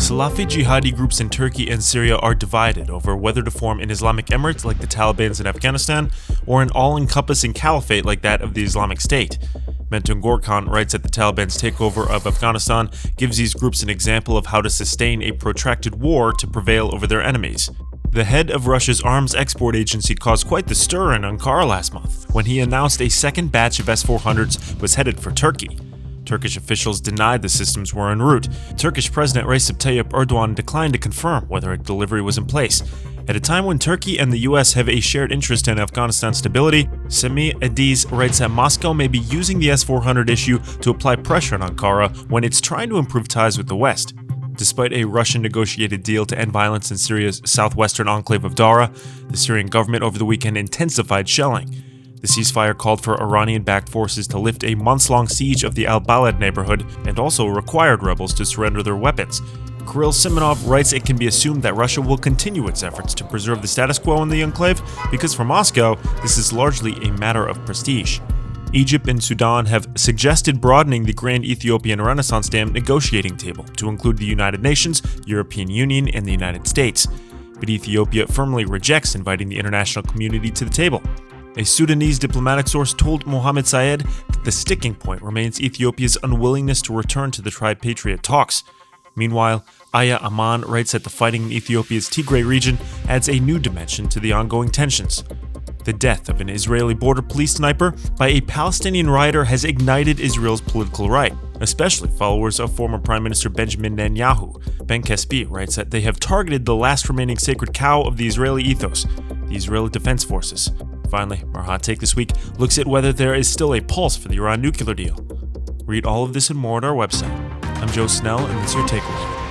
Salafi jihadi groups in Turkey and Syria are divided over whether to form an Islamic emirate like the Taliban's in Afghanistan or an all-encompassing caliphate like that of the Islamic State. Mentun Gorkan writes that the Taliban's takeover of Afghanistan gives these groups an example of how to sustain a protracted war to prevail over their enemies. The head of Russia's arms export agency caused quite the stir in Ankara last month when he announced a second batch of S-400s was headed for Turkey. Turkish officials denied the systems were en route. Turkish President Recep Tayyip Erdogan declined to confirm whether a delivery was in place. At a time when Turkey and the US have a shared interest in Afghanistan stability, Semih Ediz writes that Moscow may be using the S-400 issue to apply pressure on Ankara when it's trying to improve ties with the West. Despite a Russian-negotiated deal to end violence in Syria's southwestern enclave of Dara, the Syrian government over the weekend intensified shelling. The ceasefire called for Iranian-backed forces to lift a months-long siege of the Al-Balad neighborhood and also required rebels to surrender their weapons. Kirill Simonov writes it can be assumed that Russia will continue its efforts to preserve the status quo in the enclave because for Moscow, this is largely a matter of prestige. Egypt and Sudan have suggested broadening the Grand Ethiopian Renaissance Dam negotiating table to include the United Nations, European Union, and the United States. But Ethiopia firmly rejects inviting the international community to the table. A Sudanese diplomatic source told Mohammed Sayed that the sticking point remains Ethiopia's unwillingness to return to the tripatriate talks. Meanwhile, Aya Aman writes that the fighting in Ethiopia's Tigray region adds a new dimension to the ongoing tensions. The death of an Israeli border police sniper by a Palestinian rioter has ignited Israel's political right, especially followers of former Prime Minister Benjamin Netanyahu. Ben Kespi writes that they have targeted the last remaining sacred cow of the Israeli ethos, the Israeli Defense Forces. Finally, our hot take this week looks at whether there is still a pulse for the Iran nuclear deal. Read all of this and more at our website. I'm Joe Snell, and this is your takeover.